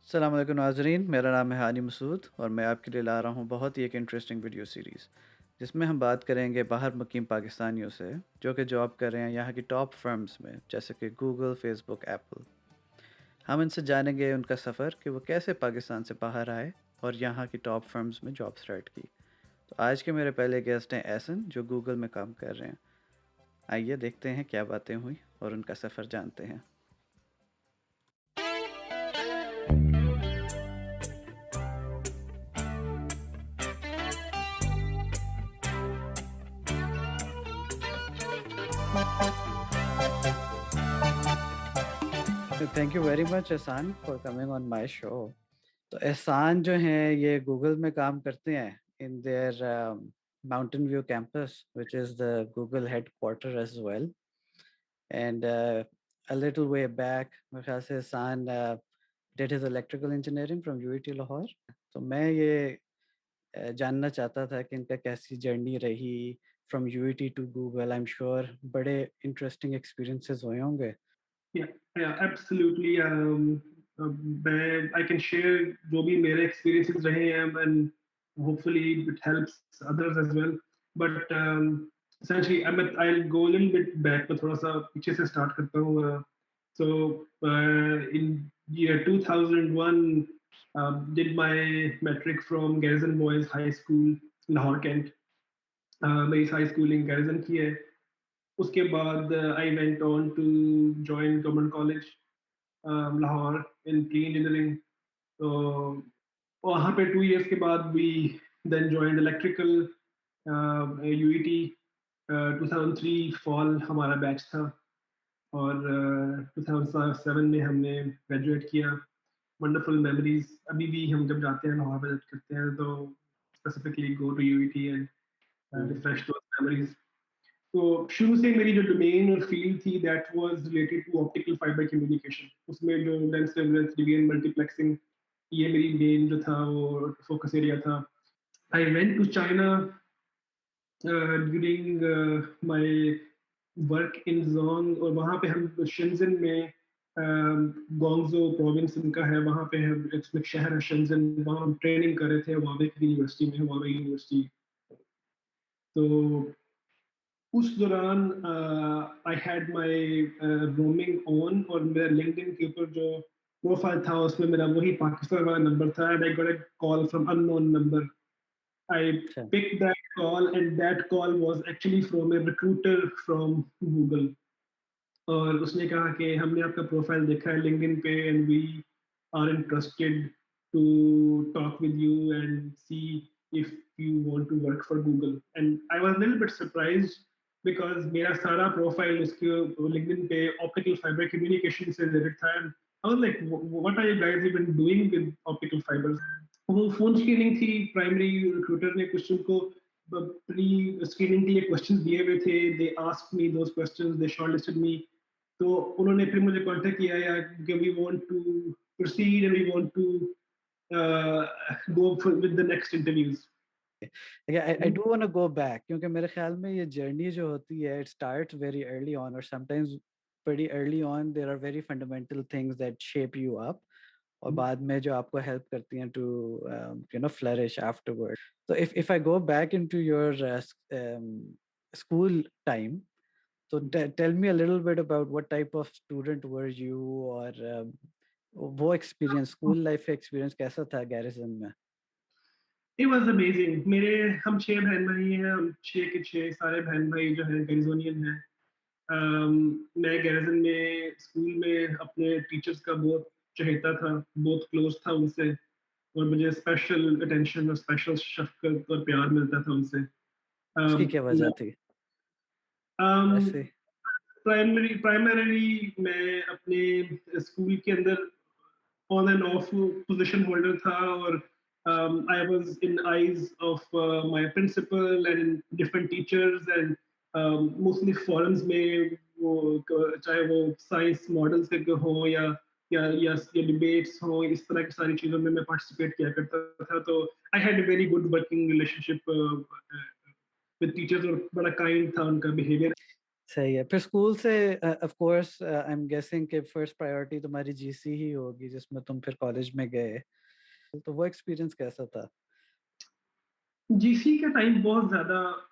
अस्सलाम वालेकुम नाज़रीन, मेरा नाम है हानी मसूद और मैं आपके लिए ला रहा हूँ बहुत ही एक इंटरेस्टिंग वीडियो सीरीज़ जिसमें हम बात करेंगे बाहर मुकीम पाकिस्तानियों से जो कि जॉब कर रहे हैं यहाँ की टॉप फर्म्स में जैसे कि गूगल, फेसबुक, एप्पल। हम इनसे जानेंगे उनका सफ़र कि वो कैसे पाकिस्तान से बाहर आए और यहाँ की टॉप फर्म्स में जॉब स्टार्ट की। तो आज के मेरे पहले गेस्ट हैं एहसन जो गूगल में काम कर रहे हैं। आइए देखते हैं क्या बातें हुई और उनका सफ़र जानते हैं। थैंक यू वेरी मच एहसान for coming on my show. तो एहसान जो हैं ये गूगल में काम करते हैं in there Mountain View campus which is the Google headquarter as well and a little way back मेरे ख्याल से एहसान did his electrical engineering from UET Lahore. तो मैं ये जानना चाहता था कि इनका कैसी जर्नी रही from UET to Google. I am sure बड़े इंटरेस्टिंग एक्सपीरियंसेस हुए होंगे। Yeah, yeah, absolutely. I can share जो भी मेरे experiences रहे हैं and hopefully it helps others as well. But essentially, I'll go a little bit back, मैं थोड़ा सा पीछे से start करता हूँ. So in year 2001, did my metric from Garrison Boys High School, Lahore, Kent. मेरी हाई स्कूलिंग Garrison की है. उसके बाद I went on to join government college Lahore in pre engineering. तो वहाँ पे 2 इयर्स के बाद we then joined electrical UET. 2003 fall हमारा बैच था और 2007 में हमने ग्रेजुएट किया. वंडरफुल मेमोरीज अभी भी हम जब जाते हैं लाहौर विजिट करते हैं तो specifically go to UET and hmm. Refresh those memories. तो शुरू से मेरी जो डोमेन और फील्ड थी that was related to optical fibre communication. उसमें जो लेंस वेवलेंथ डिवीजन मल्टीप्लेक्सिंग ये मेरी मेन जो था वो फोकस एरिया था. I went to China during my work in जोंग और वहाँ पे हम शेंजन में गोंगजो प्रोविंस इनका है वहाँ पे हम एक शहर है शेंजन वहाँ हम ट्रेनिंग कर रहे थे हुआवे की यूनिवर्सिटी में हुआवे यूनिवर्सिटी. तो उस दौरान I had my roaming on और मेरा लिंक्डइन के ऊपर जो प्रोफाइल था उसमें मेरा वही पाकिस्तान वाला नंबर था and I got a call from unknown number. I अच्छा। picked that call and that call was actually from a recruiter from Google. और उसने कहा कि हमने आपका प्रोफाइल देखा है लिंक्डइन पे and we are interested to talk with you and see if you want to work for Google. And I was little bit surprised because मेरा सारा प्रोफाइल उसके लिंक्डइन पे ऑप्टिकल फाइबर कम्युनिकेशन से related था. And I was like what are you guys even doing with optical fibres. वो phone screening थी. Primary recruiter ने कुछ उनको प्री स्क्रीनिंग के लिए क्वेश्चंस दिए हुए थे. They asked me those questions, they shortlisted me. तो उन्होंने फिर मुझे कांटेक्ट किया या कि we want to proceed and we want to go with the next interviews. I do want to go back क्योंकि मेरे ख्याल में ये जर्नी जो होती है it starts very early on और sometimes pretty early on there are very fundamental things that shape you up और बाद में जो आपको हेल्प करती हैं to flourish afterward. So if I go back into your school time, so tell me a little bit about what type of student were you और वो experience school life का एक्सपीरियंस कैसा था गैरिसन में? It was amazing. मेरे हम 6 बहन भाई हैं. हम 6 के 6 सारे बहन भाई जो हैं गैरिजोनियन हैं. मैं गैरिजन में स्कूल में अपने टीचर्स का बहुत चहेता था. बहुत क्लोज था उनसे और मुझे स्पेशल अटेंशन और स्पेशल शफकत और प्यार मिलता था उनसे. उसकी क्या वजह मैं थी ऐसे? प्राइमरीली मैं अपने स्कूल के अंदर on and off position holder था और I was in eyes of my principal and different teachers and mostly forums में वो चाहे वो साइंस मॉडल्स के हो या डिबेट्स हो इस तरह की सारी चीजों में मैं पार्टिसिपेट किया करता था. तो I had a very good working relationship with teachers और बड़ा काइंड था उनका बिहेवियर. सही है। फिर स्कूल से of course I am guessing कि फर्स्ट प्रायोरिटी तुम्हारी जीसी ही होगी जिसमें तुम फिर कॉलेज में गए, तो वो एक्सपीरियंस कैसा था? जीसी का टाइम बहुत ज्यादा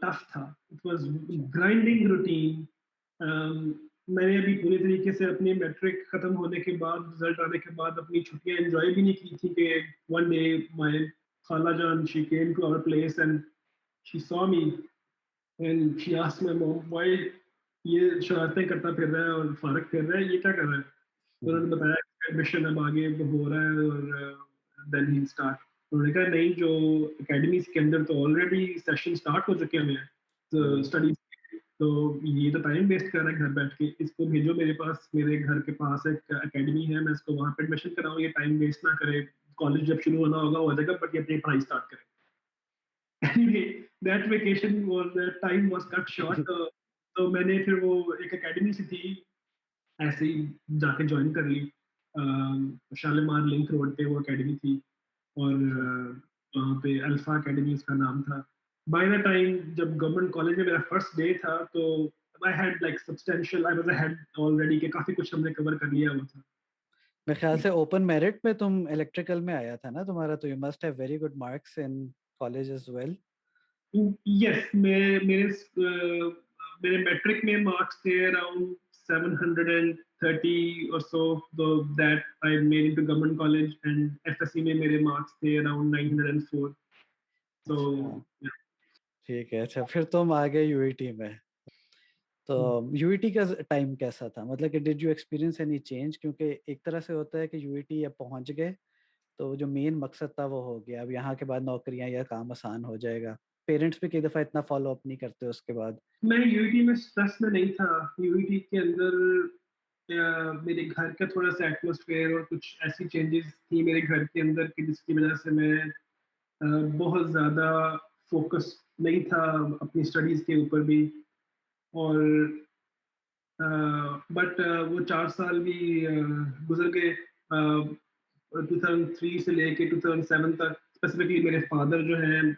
टफ था। इट वाज अच्छा। Grinding routine. मैंने अभी पूरी तरीके से अपनी मैट्रिक खत्म होने के बाद, रिजल्ट आने के बाद अपनी छुट्टियां एंजॉय भी नहीं की थी कि वन डे माय खाला जान she came to our place and she saw me and she asked my mom why ये शरारतें करता फिर रहा है और फारक फिर रहा है, ये क्या कर रहा है। तो हम्म। उन्होंने बताया कि एडमिशन अब आगे हो रहा है और देन ही स्टार्ट। उन्होंने कहा नहीं, जो एकेडमीज के अंदर तो ऑलरेडी सेशन स्टार्ट हो चुके हैं तो हम्म। स्टडीज, तो ये तो टाइम वेस्ट कर रहा है घर बैठ के, इसको भेजो मेरे पास, मेरे घर के पास एक एकेडमी है, मैं इसको वहां पे एडमिशन कराऊँ, ये टाइम वेस्ट ना करे, कॉलेज जब शुरू होना होगा हो जाएगा, बट ये अपनी पढ़ाई स्टार्ट करे। anyway, that vacation was that time was cut short. तो मैंने फिर वो एक एकेडमी सी थी, ऐसे ही जाके ज्वाइन कर ली। शालीमार लिंक रोड पे वो एकेडमी थी और अच्छा। वहाँ पे अल्फा एकेडमी उसका नाम था। बाय द टाइम जब गवर्नमेंट कॉलेज में मेरा फर्स्ट डे था तो I had like substantial, I was ahead already के काफी कुछ हमने कवर कर लिया हुआ था। मेरे ख्याल से ओपन मेरिट में तुम इलेक्ट्रिकल में आया था ना तुम्हारा, तो you must have very good marks in college as well. Yes, मेरे मैट्रिक में मार्क्स थे अराउंड 730 और सो, तो that I made into government college, and FSc में मेरे मार्क्स थे अराउंड 904। सो अच्छा। ठीक है। अच्छा, फिर तुम आ गए यूईटी में। तो यूईटी का टाइम कैसा था, मतलब कि did you experience any change? क्योंकि एक तरह से होता है कि यूईटी अब पहुंच गए तो जो मेन मकसद था वो हो गया, अब यहाँ के बाद नौकरियां या काम आसान हो जाएगा। पेरेंट्स भी कई दफा इतना फॉलो अप नहीं करते उसके बाद। मैं यूईटी में स्ट्रेस में नहीं था। यूईटी के अंदर मेरे घर का थोड़ा सा एटमोसफेयर और कुछ ऐसी चेंजेस थी मेरे घर के अंदर कि जिसकी वजह से मैं बहुत ज़्यादा फोकस नहीं था अपनी स्टडीज़ के ऊपर भी। और बट वो 4 साल भी गुजर गए। 2003 से लेके 2007 तक, स्पेसिफिकली मेरे फादर जो है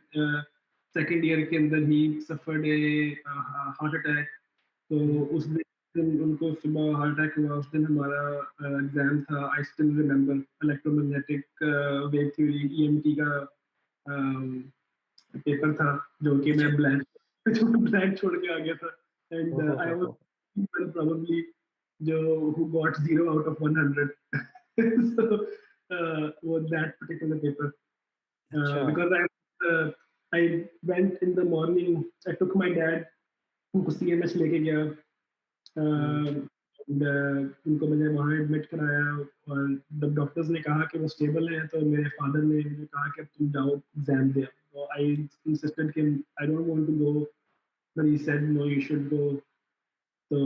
सेकेंड ईयर के अंदर ही सफर्ड ए हार्ट अटैक। तो हम्म। उस दिन उनको सुबह हार्ट अटैक हुआ, उस दिन हमारा एग्जाम था। I still remember, electromagnetic wave theory EMT का पेपर था, जो कि मैं अच्छा। ब्लैंक जो ब्लैंक छोड़ के आ गया था। एंड ओहो आई वाज हो। probably जो who got 0 out of 100 so was that particular paper, अच्छा। because uh, I went in the morning, I took my dad, उनको सीएमएच लेके गया। हम्म। उनको मैंने वहाँ एडमिट कराया और जब डॉक्टर्स ने कहा कि वो स्टेबल है तो मेरे फादर ने मुझे कहा कि अब तुम जाओ एग्जाम दे। तो आई इंसिस्टेड कि I don't want to go, but he said no you should go. So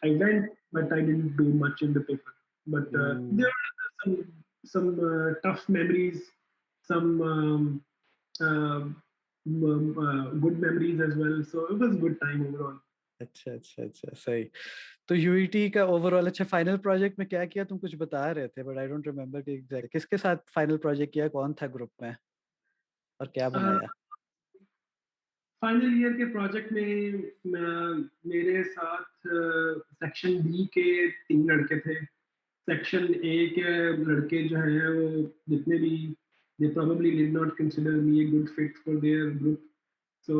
I went, but I didn't do much in the paper. But hmm. there were some tough memories, some good memories as well. So it was a good time overall. अच्छा अच्छा अच्छा, सही। तो UET का overall, अच्छा final project में क्या किया? तुम कुछ बता रहे थे बट आई डोंट रिमेम्बर कि एग्जैक्ट किसके साथ फाइनल प्रोजेक्ट किया, कौन था ग्रुप में और क्या बनाया? फाइनल ईयर के प्रोजेक्ट में मेरे साथ सेक्शन बी के 3 लड़के थे। सेक्शन ए के लड़के जो हैं वो जितने भी, they probably did not consider me a good fit for their group, so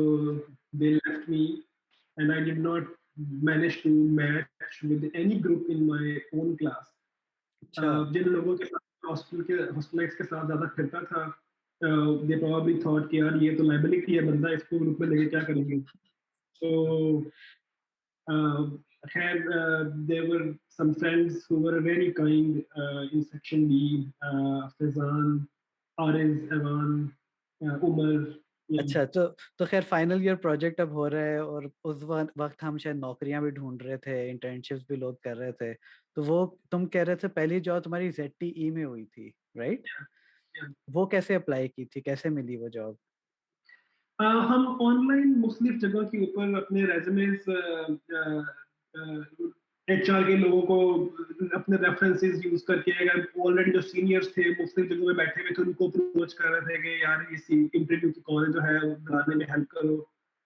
they left me, and I did not manage to match with any group in my own class. अच्छा। जिन लोगों के साथ हॉस्टलाइट्स के साथ ज्यादा फिरता था, दे प्रोबेबली थॉट कि यार ये तो लाइबिलिटी है, बंदा इसको ग्रुप में लेके क्या करेंगे। तो खैर, there were some friends who were very kind in section B, Fazan, Ariz, Evan, Umar, yeah. अच्छा, तो खैर फाइनल ईयर प्रोजेक्ट अब हो रहा है और उस वक्त हम शायद नौकरियां भी ढूंढ रहे थे, इंटर्नशिप्स भी लोग कर रहे थे। तो वो तुम कह रहे थे पहली जॉब तुम्हारी ZTE में हुई थी, राइट? Yeah. वो कैसे अप्लाई की थी, कैसे मिली वो जॉब? हम ऑनलाइन मुख्तलिफ जगह के ऊपर अपने रेजमेस, एचआर के लोगों को अपने रेफरेंसेस यूज करके, अगर ऑलरेडी जो सीनियर्स थे मुख्तलिफ जगहों में बैठे हुए थे उनको अप्रोच कर रहे थे कि यार इस इंटरव्यू की कॉल जो है वो बनाने में हेल्प करो।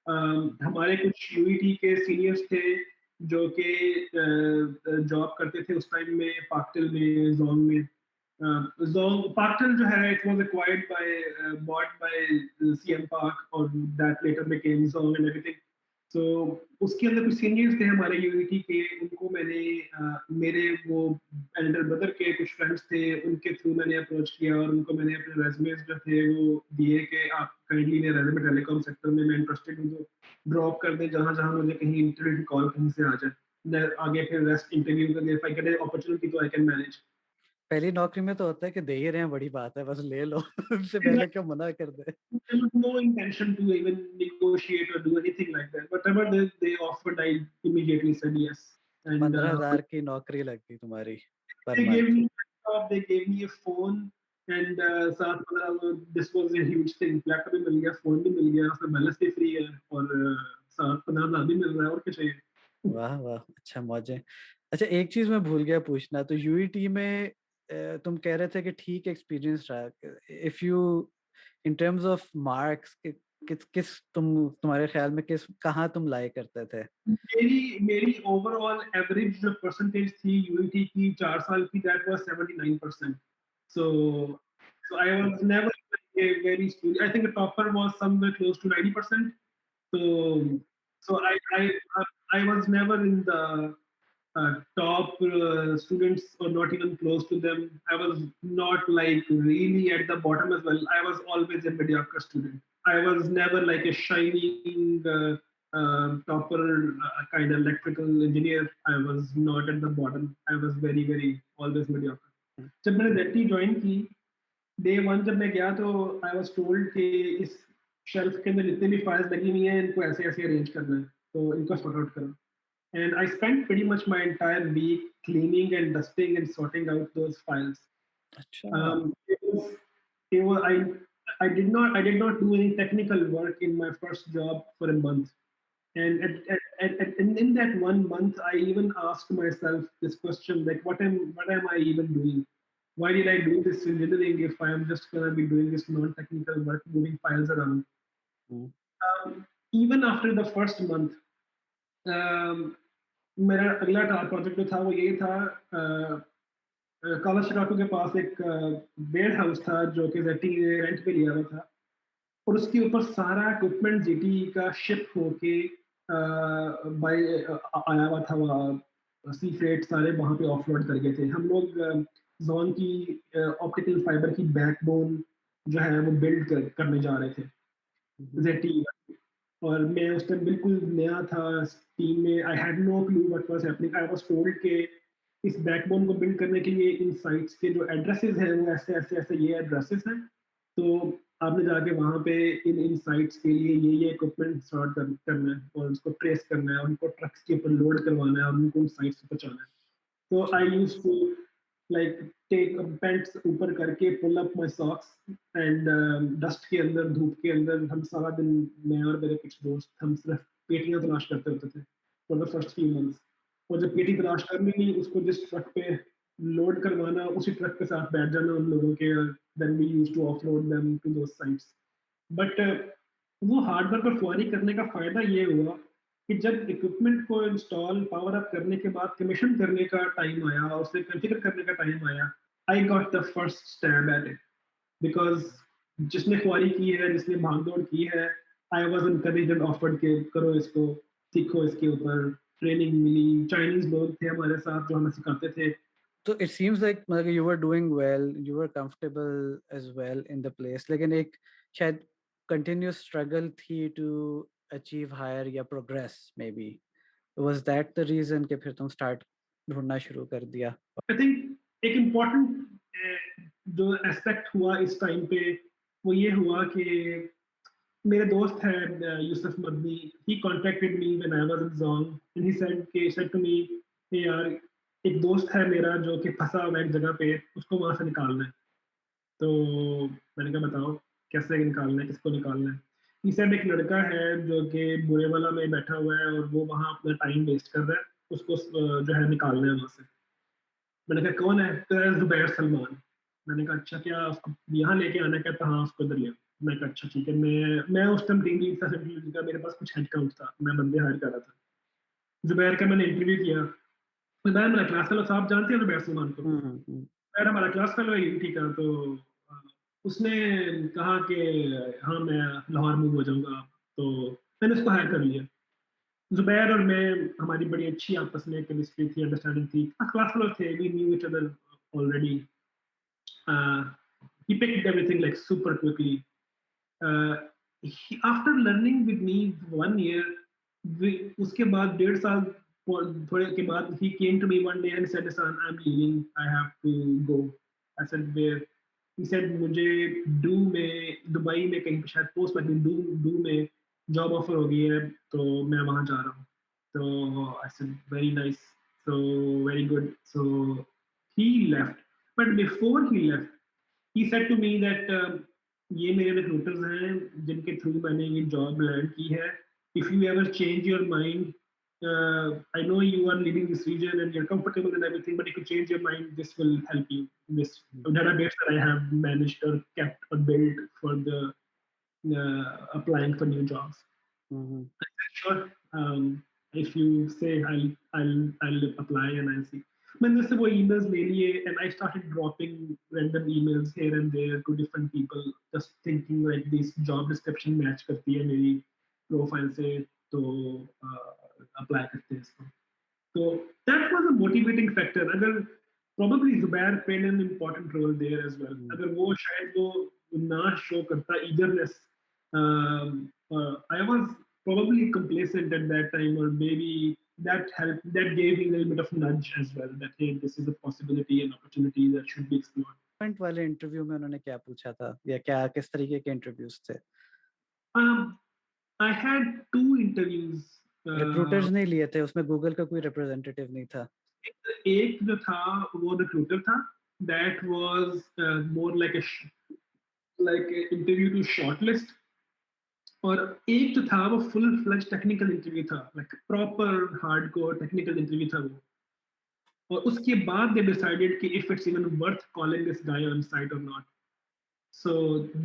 हमारे कुछ यूईटी के सीनियर्स थे जो कि जॉब करते थे उस टाइम में पाक्टिल में, जोंग में। Zong Paktal जो है, it was acquired by bought by CM Park और that later became Zong and everything. So उसके अंदर कुछ सीनियर्स थे हमारे यूनिटी के, उनको मैंने मेरे वो एल्डर ब्रदर के कुछ फ्रेंड्स थे, उनके थ्रू मैंने अप्रोच किया और उनको मैंने अपने रेज्यूमेस जो थे वो दिए कि आप काइंडली मेरे रेज्यूमे टेलीकॉम सेक्टर में मैं इंटरेस्टेड हूँ, तो ड्रॉप कर दें जहाँ जहाँ मुझे कहीं इंटरव्यू की कॉल कहीं से आ जाए, मैं आगे फिर रेस्ट इंटरव्यू करके इफ आई गेट अपॉर्चुनिटी तो आई कैन मैनेज। पहली नौकरी में तो होता है कि दे ही रहे हैं, बड़ी बात है, बस ले लो। उससे पहले क्यों मना कर दे। There was no intention to even negotiate or do anything like that. Whatever they offered, I immediately said yes. And 15,000 की नौकरी लग गई तुम्हारी पर they gave month. me a laptop, they gave me a phone, and साथ मतलब this was a huge thing. Laptop भी मिल गया, फोन भी मिल गया, उसमें बैलेंस भी फ्री है और साथ 15,000 भी मिल रहा है, और क्या चाहिए। वाह वाह, अच्छा मौजे। अच्छा, एक चीज मैं भूल गया पूछना, तो यूईटी में तुम कह रहे थे कि ठीक एक्सपीरियंस रहा। If you in terms of marks, किस किस तुम्हारे ख्याल में किस कहाँ तुम लाए करते थे? मेरी मेरी ओवरऑल एवरेज जो परसेंटेज थी यूईटी की 4 साल की, that was 79%. So so I was never like a very student. I think the topper was somewhere close to 90%. So so I was never in the top students or not even close to them. I was not like really at the bottom as well. I was always a mediocre student. I was never like a shining topper kind of electrical engineer. I was not at the bottom. I was very, very always mediocre. जब मैंने ZT join की, day one जब मैं गया तो I was told कि इस shelf के अंदर जितने भी फाइल्स लगी हुई हैं इनको ऐसे ऐसे अरेंज करना है, तो इनको सॉर्ट आउट करो। And I spent pretty much my entire week cleaning and dusting and sorting out those files. अच्छा। It was, it was I did not do any technical work in my first job for a month. And in that 1 month, I even asked myself this question, like, what am I even doing? Why did I do this engineering if I am just gonna be doing this non-technical work, moving files around? Hmm. Even after the first month, um, मेरा अगला project जो था वो ये था, college Chicago के पास एक ware house था जो कि जेटी ने रेंट पे लिया हुआ था, और उसके ऊपर सारा इक्विपमेंट जेटी का शिप होके बाय आया हुआ था, वहाँ सी फ्रेट सारे वहाँ पे ऑफलोड कर गए थे। हम लोग जोन की ऑप्टिकल फाइबर की बैकबोन जो है वो करने जा रहे थे हम्म। जेटी। और मैं उस टाइम बिल्कुल नया था टीम में। I had no clue what was happening. I was told कि इस बैकबोन को बिल्ड करने के लिए इन साइट्स के जो एड्रेसेस हैं वो ऐसे ऐसे ऐसे ये एड्रेसेस हैं, तो आपने जाके वहाँ पे इन इन साइट्स के लिए ये इक्विपमेंट स्टार्ट करना है और उसको ट्रेस करना है और उनको ट्रक्स के ऊपर लोड करवाना है और उनको उन साइट्स पे पहुँचाना है। So I used to like take pants ऊपर करके pull up my socks and dust के अंदर, धूप के अंदर हम सारा दिन, मैं और मेरे कुछ दोस्त, हम सिर्फ पेटियां तलाश करते होते थे for the first few months। और जब पेटी तलाश करनी नहीं, उसको जिस ट्रक पे लोड करवाना, उसी ट्रक के साथ बैठ जाना उन लोगों के, then we used to offload them to those sites। But वो हार्ड वर्क और फुआरी करने का फायदा ये हुआ कि जब इक्विपमेंट को इंस्टॉल पावर अप करने के बाद कमीशन करने का टाइम आया, उसे कॉन्फ़िगर करने का टाइम आया, I got the first stab at it. Because जिसने ख्वारी की है, जिसने भागदौड़ की है, I was encouraged and offered के करो इसको, सीखो इसके ऊपर। ट्रेनिंग मिली, चाइनीज लोग थे हमारे साथ जो हमें सिखाते थे। तो इट सीम्स लाइक मतलब you were doing well, you were comfortable as well in the place, लेकिन एक शायद कंटिन्यूस स्ट्रगल थी टू अचीव हायर या progress maybe. Was that the reason कि फिर तुम स्टार्ट ढूंढना शुरू कर दिया? आई थिंक एक इम्पोर्टेंट जो एस्पेक्ट हुआ इस टाइम पे वो ये हुआ कि मेरे दोस्त है Yusuf Madani, he contacted me when I was in Jong and he said to me, "hey यार, एक दोस्त है मेरा जो कि फंसा हुआ है एक जगह पे, उसको वहां से निकालना है।" तो मैंने कहा बताओ कैसे निकालना है, किसको निकालना है। ही सेड एक लड़का है जो कि बुरे वाला में बैठा हुआ है और वो वहां अपना टाइम वेस्ट कर रहा है, उसको जो है निकालना है वहां से। मैंने कहा कौन है? तो है जुबैर सलमान। मैंने कहा अच्छा, क्या उसको यहाँ लेके आना है? कहता हाँ, उसको इधर ले आओ। मैं कहा अच्छा ठीक है, मैं उस टाइम टीम लीड था सेंट्रल यूनिवर्सिटी का, मेरे पास कुछ हेड काउंट था, मैं बंदे हायर कर रहा था। जुबैर का मैंने इंटरव्यू किया, जुबैर मेरा क्लास फेलो, आप जानते हैं जुबैर सुलेमान को? हम्म। जुबैर हमारा क्लास फेलो है यूनिटी का, तो अ, उसने कहा कि हाँ मैं लाहौर मूव हो जाऊंगा, तो मैंने उसको हायर कर लिया। जुबैर और मैं, हमारी बड़ी अच्छी आपस में केमिस्ट्री थी, अंडरस्टैंडिंग थी, क्लास फेलो थे, we knew each other already. He picked everything like super quickly. Uh, After learning with me 1 year, उसके बाद 1.5 साल थोड़े के बाद he came to me one day and said, "Son, I'm leaving. I have to go." I said, "Where?" He said, "मुझे do में, Dubai में कहीं पे शायद पोस्ट मैडमिन डू में जॉब ऑफर हो गई है, तो मैं वहाँ जा रहा हूँ." तो I said, "Very nice. So very good." So he left. But before he left, he said to me that ये मेरे रिक्रूटर्स हैं जिनके थ्रू मैंने ये जॉब लैंड की है, if you ever change your mind, I know you are leaving this region and you're comfortable and everything, but if you change your mind, this will help you. This database that I have managed or kept or built for the applying for new jobs. Hmm. I said, sure. If you say I'll apply and I'll see. मैंने उससे वो emails ले लिए and I started dropping random emails here and there to different people, just thinking like this job description match करती है मेरी profile से, तो apply करते हैं इसको. So that was a motivating factor. अगर probably Zubair played an important role there as well. अगर वो शायद वो ना show करता eagerness, I was probably complacent at that time, or maybe that helped, that gave me a little bit of nudge as well, that hey, this is a possibility and opportunity that should be explored. Point वाले interview में उन्होंने क्या पूछा था, या क्या किस तरीके के इंटरव्यूज थे? I had two interviews. Recruiters नहीं लिए थे उसमें, गूगल का कोई रिप्रेजेंटेटिव नहीं था? एक जो था वो रिक्रूटर था, that was more like a interview to shortlist, और एक जो था वो फुल फ्लेज टेक्निकल इंटरव्यू था, like proper hardcore technical interview था वो, और उसके बाद दे डिसाइडेड कि if it's even worth calling this guy on site और not. So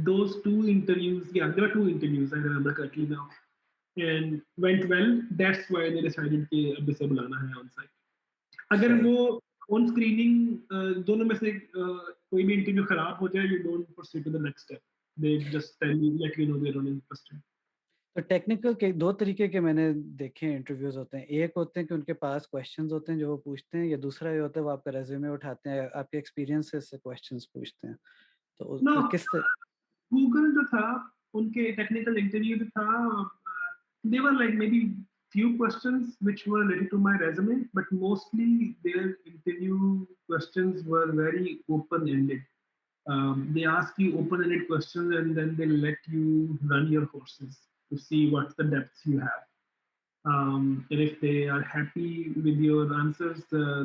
those two interviews, yeah, there were two interviews, I remember correctly now, and went well. That's why they decided कि अब इसे बुलाना है on site. अगर सही। वो on screening दोनों में से कोई भी इंटरव्यू खराब हो जाए, you don't proceed to the next step. They just tell you, let you know they're not interested. तो टेक्निकल के दो तरीके के मैंने देखे इंटरव्यूज होते हैं। एक होते हैं कि उनके पास क्वेश्चंस होते हैं जो वो पूछते हैं, या दूसरा ये होता है वो आपका रेज्यूमे उठाते हैं, आपके एक्सपीरियंसेस से क्वेश्चंस पूछते हैं। तो No, किस गूगल जो था, उनके टेक्निकल इंटरव्यू जो था, they were like maybe few questions which were related to my resume, but mostly their interview questions were very open-ended. They ask you open-ended questions and then they let you run your horses to see what the depths you have. And if they are happy with your answers,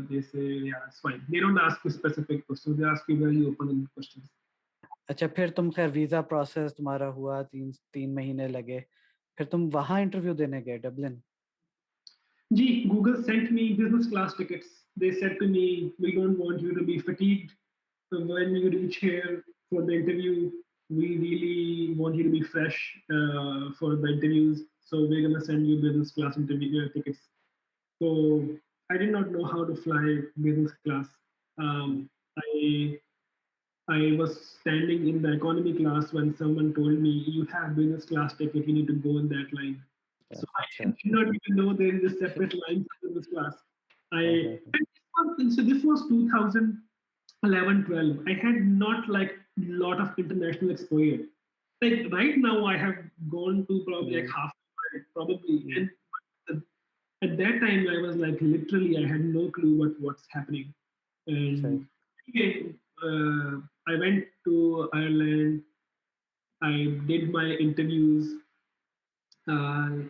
they say, yeah, it's fine. They don't ask you specific questions, they ask you very open-ended questions. अच्छा, फिर तुम खैर visa process तुम्हारा हुआ, 3 महीने लगे, फिर तुम वहां इंटरव्यू देने गए Dublin? Gee, Google sent me business class tickets. They said to me, "We don't want you to be fatigued when you reach here for the interview. We really want you to be fresh for the interviews. So we're gonna send you business class interview tickets." So I did not know how to fly business class. I I was standing in the economy class when someone told me, "You have business class ticket. You need to go in that line." So I अच्छा। did not even know there is a separate line for this class. हाँ I हाँ so this was 2011-12. I had not like lot of international exposure. Like right now, I have gone to probably like half of it, probably. And at that time, I was like literally, I had no clue what's happening. सही। And anyway, I went to Ireland. I did my interviews.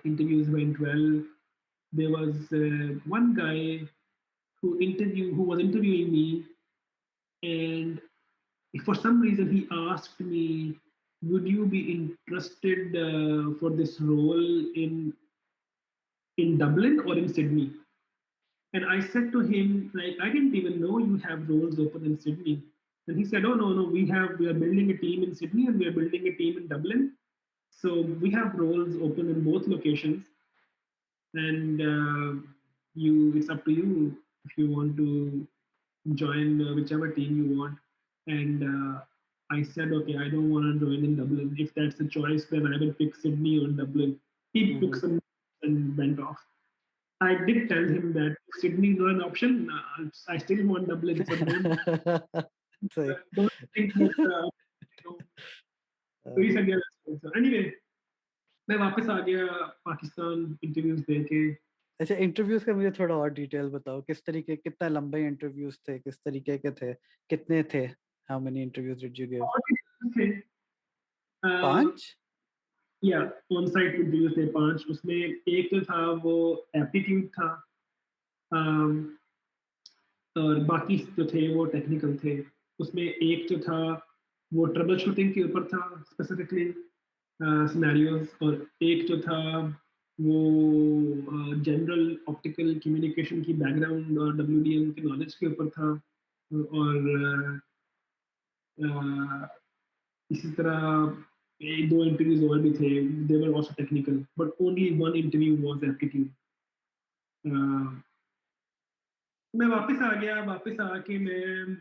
Interviews went well. There was one guy who was interviewing me, and for some reason he asked me, "Would you be interested for this role in Dublin or in Sydney?" And I said to him, like, I didn't even know you have roles open in Sydney. And he said, "Oh no, no, we are building a team in Sydney and we are building a team in Dublin. So we have roles open in both locations, and it's up to you if you want to join whichever team you want." And I said, okay, I don't want to join in Dublin. If that's the choice, then I will pick Sydney or Dublin. He took Mm-hmm. some and went off. I did tell him that if Sydney is not an option, I still want Dublin. So सही don't think that. You know, तो he said, yeah, that's fine. So anyway, मैं वापस आ गया Pakistan interviews दे के. अच्छा, interviews का मुझे थोड़ा और डिटेल बताओ, किस तरीके, कितना लंबे इंटरव्यूज थे, किस तरीके के थे, कितने थे? How many interviews did you give? और थे 5? या ऑन साइट इंटरव्यूज थे 5. उसमें एक तो था वो एप्टीट्यूड था, और बाकी जो थे वो टेक्निकल थे. उसमें एक जो था वो ट्रबल शूटिंग के ऊपर था स्पेसिफिकली सिनेरियोज, और एक जो था वो जनरल ऑप्टिकल कम्युनिकेशन की बैकग्राउंड और डब्ल्यूडीएम की नॉलेज के ऊपर था. और इसी तरह एक दो इंटरव्यूज और भी थे, they were also technical, but only one interview was aptitude. मैं वापस आके मैं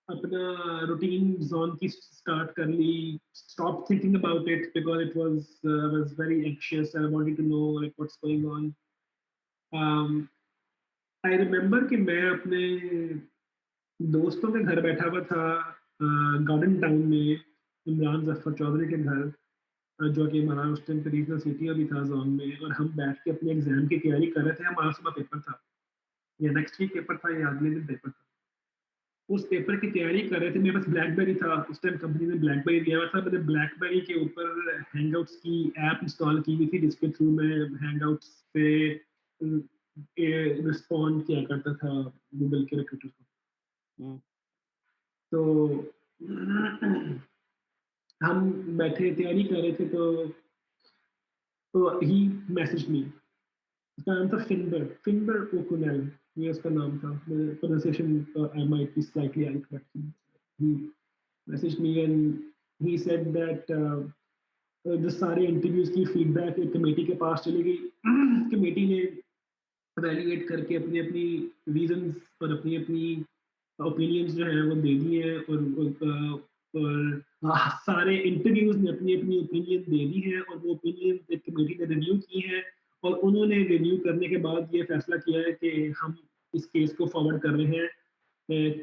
अपना रूटीन जोन की स्टार्ट कर ली. Stop thinking about it because it was very anxious. I wanted to know like what's going on. I remember कि मैं अपने दोस्तों के घर बैठा हुआ था गार्डन टाउन में, इमरान जफर चौधरी के घर, जो कि हमारा उस टाइम पे रीजनल सिटी अभी था जोन में. और हम बैठ के अपने एग्जाम की तैयारी कर रहे थे. हमारा सुबह पेपर था, या नेक्स्ट वीक पेपर था, या अगले दिन पेपर था. उस पेपर की तैयारी कर रहे थे. मेरे पास ब्लैकबेरी था उस टाइम, कंपनी ने ब्लैकबेरी दिया हुआ था. मैंने ब्लैकबेरी के ऊपर हैंगआउट्स की ऐप इंस्टॉल की हुई थी, जिसके थ्रू मैं हैंगआउट्स पे रिस्पॉन्ड किया करता था गूगल के रिक्रूटर को. हम्म. तो हम बैठे तैयारी कर रहे थे, तो ही मैसेज मी. उसका नाम था फिनबर, फिनबर ओकुनेल, ये उसका नाम था. Pronunciation I might be slightly incorrect. He message me and he said that जो सारे इंटरव्यूज की फीडबैक एक कमेटी के पास चली गई. कमेटी ने एवेल्युएट करके अपनी अपनी रीजंस और अपनी अपनी ओपिनियंस जो है वो दे दिए हैं. और सारे इंटरव्यूज ने अपनी अपनी ओपिनियन दे दी है, और वो ओपिनियन एक कमेटी ने रिव्यू की है. और उन्होंने रिव्यू करने के बाद ये फैसला किया है कि हम इस केस को फॉरवर्ड कर रहे हैं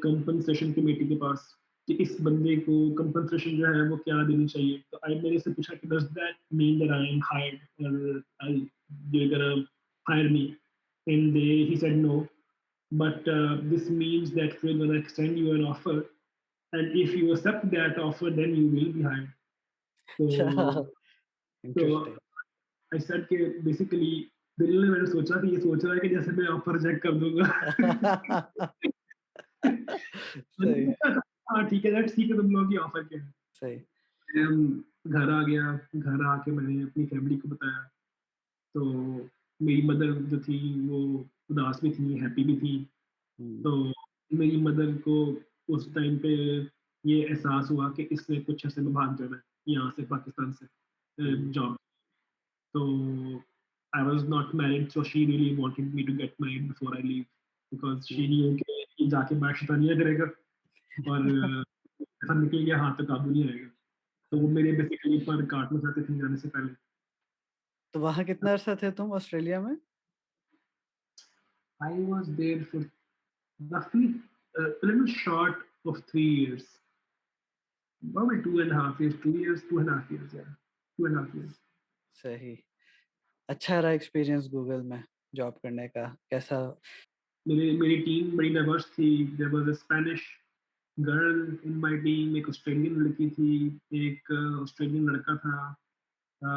कंपनसेशन कमेटी के पास, कि इस बंदे को कंपनसेशन जो है वो क्या देनी चाहिए. तो आई मेरे से पूछा कि does that mean that I am hired और I you gonna hire me. And he said no, but this means that we're going to extend you an offer, and if you accept that offer then you will be hired. अच्छा, So interesting. I said कि basically दिल ने मैंने सोचा कि ये सोच रहा है कि जैसे मैं ऑफर रिजेक्ट कर दूंगा. मैंने सही सोचा, हाँ ठीक है, लेट्स सी कि तुम लोगों की ऑफर क्या है. सही. घर आ गया. घर आके मैंने अपनी फैमिली को बताया. तो मेरी मदर जो थी वो उदास भी थी, हैप्पी भी थी. हम्म. तो मेरी मदर को उस टाइम पे ये एहसास हुआ कि इसने कुछ ऐसे में भाग जाना है यहाँ से, पाकिस्तान से हम्म. जॉब. तो I was not married, so she really wanted me to get married before I leave, because she hmm. Knew कि ये जाके मैं शैतानियाँ करेगा, और ऐसा निकल गया हाथ तो काबू नहीं आएगा. तो वो मेरे बेसिकली पर काटना चाहते थे जाने से पहले. तो वहां कितना अरसा थे तुम ऑस्ट्रेलिया में? I was there for roughly a little short of 3 years. Probably 2.5 years, 2 years, 2.5 years, yeah. 2.5 years. सही. अच्छा रहा एक्सपीरियंस गूगल में जॉब करने का, कैसा? मेरी टीम बड़ी डाइवर्स थी. There was a Spanish girl in my team, एक ऑस्ट्रेलियन लड़की थी, एक ऑस्ट्रेलियन लड़का था. अ,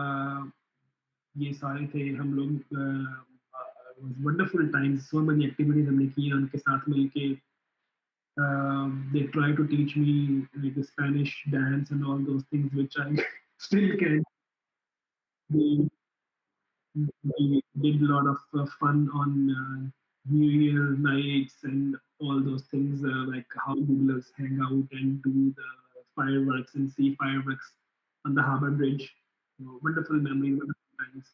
ये सारे थे हम लोग. Wonderful times, so many activities हमने की उनके साथ मिलके. They try to teach me like the Spanish dance and all those things, which I still can. We, we did a lot of fun on New Year nights and all those things, like how Googlers hang out and do the fireworks and see fireworks on the Harbour Bridge. Wonderful memories, wonderful times.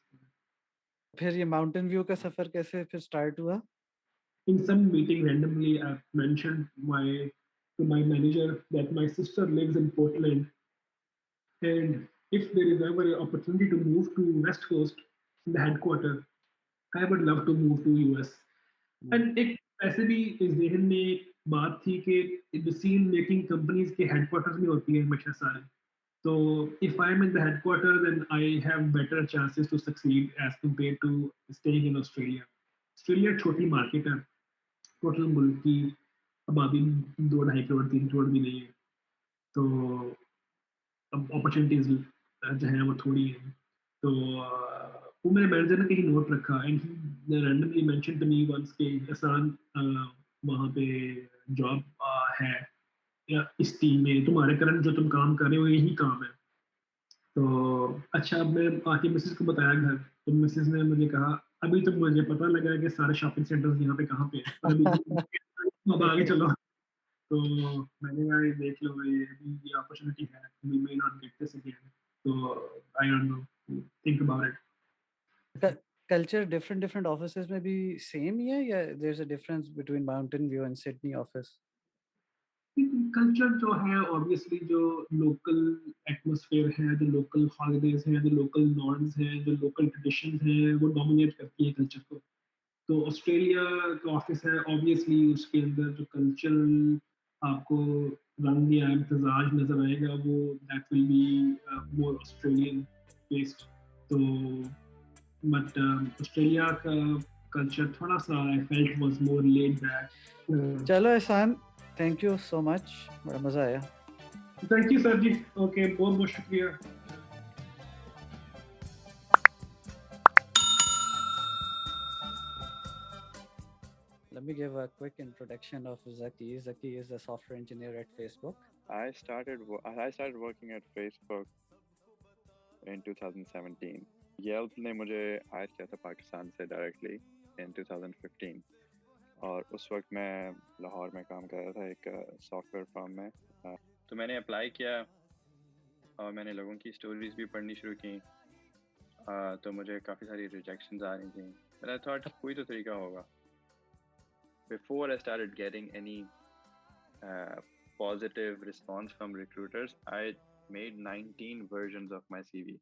फिर ये mountain view का सफर कैसे फिर start हुआ? In some meeting randomly, I mentioned to my manager that my sister lives in Portland, and if there is ever an opportunity to move to West Coast in the headquarter, I would love to move to US. And एक ऐसे भी इस जहन में एक बात थी कि डिसीजन मेकिंग कंपनीज के हेडक्वार्टर्स में होती है हमेशा सारी. So if I'm in the headquarter, then I have better chances to succeed as compared to staying in Australia. Australia छोटी मार्केट है, टोटल मुल्क की आबादी 2-2.5 करोड़ 3 करोड़ भी नहीं है, तो अब अपॉर्चुनिटीज जो है वो थोड़ी है. तो वो मेरे मैनेजर ने कहीं नोट रखा and he randomly mention to me once के एहसान वहाँ पे जॉब है या इस टीम में तुम्हारे करंट जो तुम काम कर रहे हो यही काम है. तो अच्छा, अब मैं आके मिसेस को बताया घर, तो मिसेस ने मुझे कहा अभी तो मुझे पता लगा है कि सारे शॉपिंग सेंटर्स यहाँ पे कहाँ पे हैं, पर अभी अब आगे चलो. तो मैंने कहा ये देख लो, ये अपॉर्चुनिटी है, we may not get this again, तो I don't know, think about it. Culture different different offices में भी सेम ही है या there is a difference between Mountain View and Sydney office? Culture जो है ऑब्वियसली जो लोकल एटमॉस्फेयर है, जो लोकल हॉलीडेज हैं, जो लोकल नॉर्म्स हैं, जो लोकल ट्रेडिशंस हैं, वो डोमिनेट करती है कल्चर को. तो ऑस्ट्रेलिया का ऑफिस है, ऑब्वियसली उसके अंदर जो कल्चरल आपको रंग या इम्तजाज नजर आएगा वो that will be more Australian based. तो बट ऑस्ट्रेलिया का कल्चर थोड़ा सा I felt was more laid back. चलो Ehsan, thank you so much, बड़ा मजा आया. Thank you sir ji. Okay, बहुत बहुत शुक्रिया. Let me give a quick introduction of Zaki. Zaki is a software engineer at Facebook. I started working at Facebook in 2017. Yelp ने मुझे higher किया था पाकिस्तान से डायरेक्टली in 2015 और उस वक्त मैं लाहौर में काम कर रहा था एक सॉफ्टवेयर फर्म में. तो मैंने अप्लाई किया और मैंने लोगों की स्टोरीज भी पढ़नी शुरू की. तो मुझे काफ़ी सारी रिजेक्शंस आ रही थी. But I thought कोई तो तरीका होगा. Before I started getting any positive response from recruiters, I made 19 versions of my CV.